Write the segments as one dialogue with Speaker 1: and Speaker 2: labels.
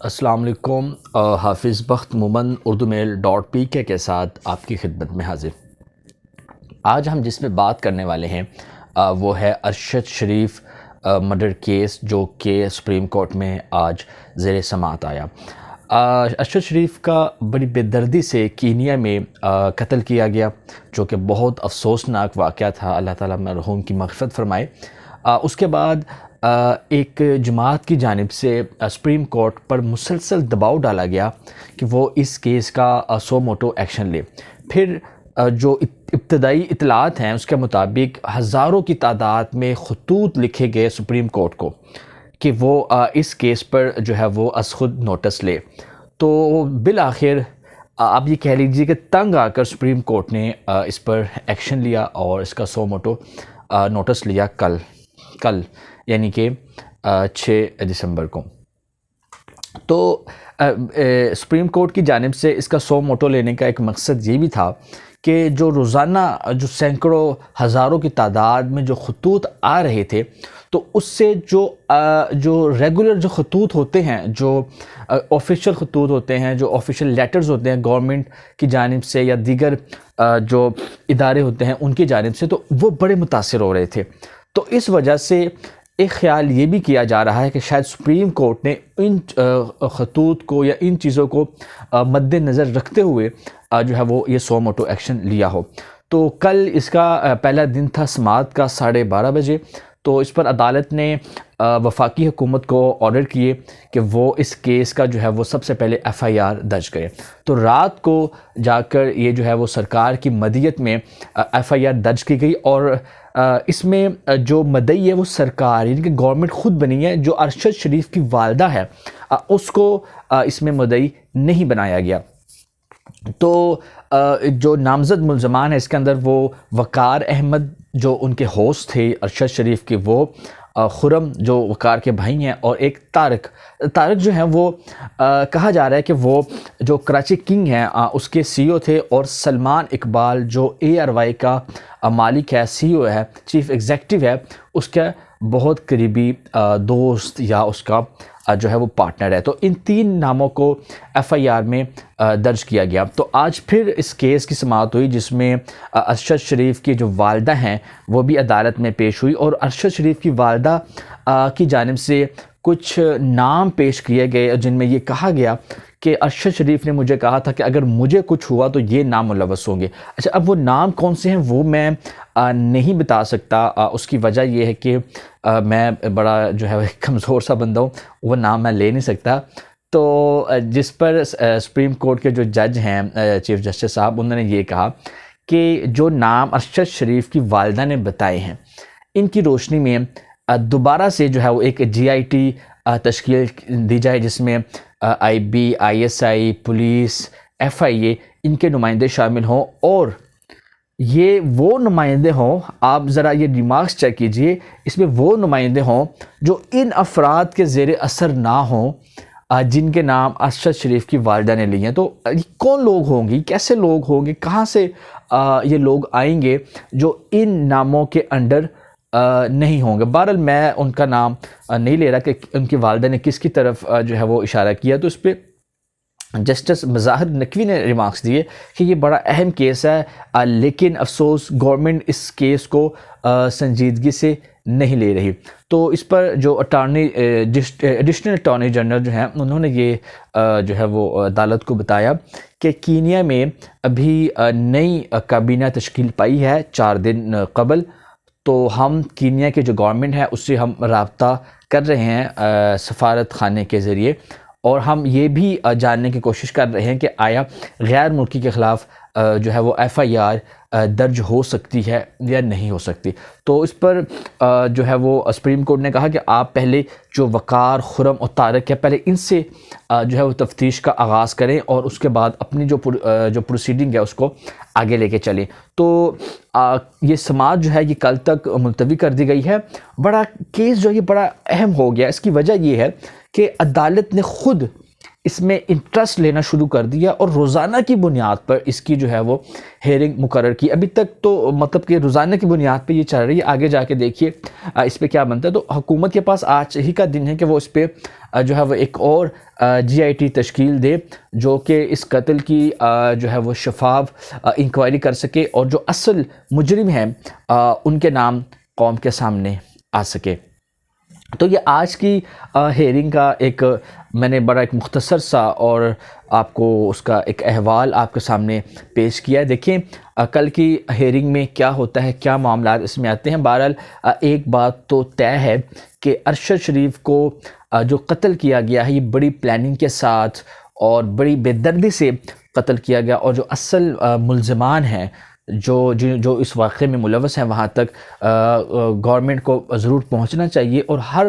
Speaker 1: السلام علیکم۔ حافظ بخت مومن اردو میل .pk کے ساتھ آپ کی خدمت میں حاضر۔ آج ہم جس میں بات کرنے والے ہیں وہ ہے ارشد شریف مرڈر کیس، جو کہ سپریم کورٹ میں آج زیر سماعت آیا۔ ارشد شریف کا بڑی بے دردی سے کینیا میں قتل کیا گیا، جو کہ بہت افسوسناک واقعہ تھا۔ اللہ تعالیٰ مرحوم کی مغفرت فرمائے۔ اس کے بعد ایک جماعت کی جانب سے سپریم کورٹ پر مسلسل دباؤ ڈالا گیا کہ وہ اس کیس کا سو موٹو ایکشن لے۔ پھر جو ابتدائی اطلاعات ہیں اس کے مطابق ہزاروں کی تعداد میں خطوط لکھے گئے سپریم کورٹ کو کہ وہ اس کیس پر جو ہے وہ از خود نوٹس لے۔ تو بالآخر آپ یہ کہہ لیجیے کہ تنگ آ کر سپریم کورٹ نے اس پر ایکشن لیا اور اس کا سو موٹو نوٹس لیا کل یعنی کہ 6 دسمبر کو۔ تو سپریم کورٹ کی جانب سے اس کا سو موٹو لینے کا ایک مقصد یہ بھی تھا کہ جو روزانہ جو سینکڑوں ہزاروں کی تعداد میں جو خطوط آ رہے تھے، تو اس سے جو ریگولر جو خطوط ہوتے ہیں، جو آفیشیل خطوط ہوتے ہیں، جو آفیشیل لیٹرز ہوتے ہیں گورنمنٹ کی جانب سے یا دیگر جو ادارے ہوتے ہیں ان کی جانب سے، تو وہ بڑے متاثر ہو رہے تھے۔ تو اس وجہ سے ایک خیال یہ بھی کیا جا رہا ہے کہ شاید سپریم کورٹ نے ان خطوط کو یا ان چیزوں کو مد نظر رکھتے ہوئے جو ہے وہ یہ سو موٹو ایکشن لیا ہو۔ تو کل اس کا پہلا دن تھا سماعت کا 12:30 بجے۔ تو اس پر عدالت نے وفاقی حکومت کو آرڈر کیے کہ وہ اس کیس کا جو ہے وہ سب سے پہلے FIR درج کرے۔ تو رات کو جا کر یہ جو ہے وہ سرکار کی مدیت میں FIR درج کی گئی، اور اس میں جو مدعی ہے وہ سرکار یعنی کہ گورنمنٹ خود بنی ہے۔ جو ارشد شریف کی والدہ ہے اس کو اس میں مدعی نہیں بنایا گیا۔ تو جو نامزد ملزمان ہیں اس کے اندر وہ وقار احمد جو ان کے ہوسٹ تھے ارشد شریف کے، وہ خرم جو وقار کے بھائی ہیں، اور ایک طارق جو ہیں وہ کہا جا رہا ہے کہ وہ جو کراچی کنگ ہیں اس کے CEO تھے، اور سلمان اقبال جو ARY کا مالک ہے، CEO ہے، چیف ایگزیکٹو ہے، اس کا بہت قریبی دوست یا اس کا جو ہے وہ پارٹنر ہے۔ تو ان 3 ناموں کو FIR میں درج کیا گیا۔ تو آج پھر اس کیس کی سماعت ہوئی، جس میں ارشد شریف کی جو والدہ ہیں وہ بھی عدالت میں پیش ہوئی، اور ارشد شریف کی والدہ کی جانب سے کچھ نام پیش کیے گئے جن میں یہ کہا گیا کہ ارشد شریف نے مجھے کہا تھا کہ اگر مجھے کچھ ہوا تو یہ نام ملوث ہوں گے۔ اچھا، اب وہ نام کون سے ہیں وہ میں نہیں بتا سکتا۔ اس کی وجہ یہ ہے کہ میں بڑا جو ہے کمزور سا بندہ ہوں، وہ نام میں لے نہیں سکتا۔ تو جس پر سپریم کورٹ کے جو جج ہیں چیف جسٹس صاحب، انہوں نے یہ کہا کہ جو نام ارشد شریف کی والدہ نے بتائے ہیں ان کی روشنی میں دوبارہ سے جو ہے وہ ایک GIT تشکیل دی جائے، جس میں IB ISI پولیس FIA ان کے نمائندے شامل ہوں، اور یہ وہ نمائندے ہوں، آپ ذرا یہ ریمارکس چیک کیجئے، اس میں وہ نمائندے ہوں جو ان افراد کے زیر اثر نہ ہوں جن کے نام ارشد شریف کی والدہ نے لیے ہیں۔ تو یہ کون لوگ ہوں گے، کیسے لوگ ہوں گے، کہاں سے یہ لوگ آئیں گے جو ان ناموں کے انڈر نہیں ہوں گے؟ بہرحال میں ان کا نام نہیں لے رہا کہ ان کی والدہ نے کس کی طرف جو ہے وہ اشارہ کیا۔ تو اس پہ جسٹس مظاہر نقوی نے ریمارکس دیے کہ یہ بڑا اہم کیس ہے، لیکن افسوس گورنمنٹ اس کیس کو سنجیدگی سے نہیں لے رہی۔ تو اس پر جو ایڈیشنل اٹارنی جنرل جو ہیں انہوں نے یہ جو ہے وہ عدالت کو بتایا کہ کینیا میں ابھی نئی کابینہ تشکیل پائی ہے 4 دن قبل، تو ہم کینیا کے جو گورنمنٹ ہے اس سے ہم رابطہ کر رہے ہیں سفارت خانے کے ذریعے، اور ہم یہ بھی جاننے کی کوشش کر رہے ہیں کہ آیا غیر ملکی کے خلاف جو ہے وہ FIR درج ہو سکتی ہے یا نہیں ہو سکتی۔ تو اس پر جو ہے وہ سپریم کورٹ نے کہا کہ آپ پہلے جو وقار، خرم اور طارق ہے، پہلے ان سے جو ہے وہ تفتیش کا آغاز کریں، اور اس کے بعد اپنی جو پروسیڈنگ ہے اس کو آگے لے کے چلیں۔ تو یہ سماعت جو ہے یہ کل تک ملتوی کر دی گئی ہے۔ بڑا کیس جو یہ بڑا اہم ہو گیا، اس کی وجہ یہ ہے کہ عدالت نے خود اس میں انٹرسٹ لینا شروع کر دیا اور روزانہ کی بنیاد پر اس کی جو ہے وہ ہیئرنگ مقرر کی. ابھی تک تو مطلب کہ روزانہ کی بنیاد پہ یہ چل رہی ہے, آگے جا کے دیکھیے اس پہ کیا بنتا ہے. تو حکومت کے پاس آج ہی کا دن ہے کہ وہ اس پہ جو ہے وہ ایک اور GIT تشکیل دے جو کہ اس قتل کی جو ہے وہ شفاف انکوائری کر سکے اور جو اصل مجرم ہیں ان کے نام قوم کے سامنے آ سکے. تو یہ آج کی ہیئرنگ کا ایک میں نے بڑا ایک مختصر سا اور آپ کو اس کا ایک احوال آپ کے سامنے پیش کیا ہے. دیکھیں کل کی ہیئرنگ میں کیا ہوتا ہے, کیا معاملات اس میں آتے ہیں. بہرحال ایک بات تو طے ہے کہ ارشد شریف کو جو قتل کیا گیا ہے یہ بڑی پلاننگ کے ساتھ اور بڑی بے دردی سے قتل کیا گیا, اور جو اصل ملزمان ہیں جو اس واقعے میں ملوث ہیں وہاں تک گورنمنٹ کو ضرور پہنچنا چاہیے, اور ہر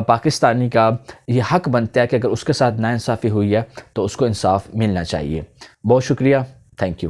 Speaker 1: پاکستانی کا یہ حق بنتا ہے کہ اگر اس کے ساتھ ناانصافی ہوئی ہے تو اس کو انصاف ملنا چاہیے. بہت شکریہ, تھینک یو.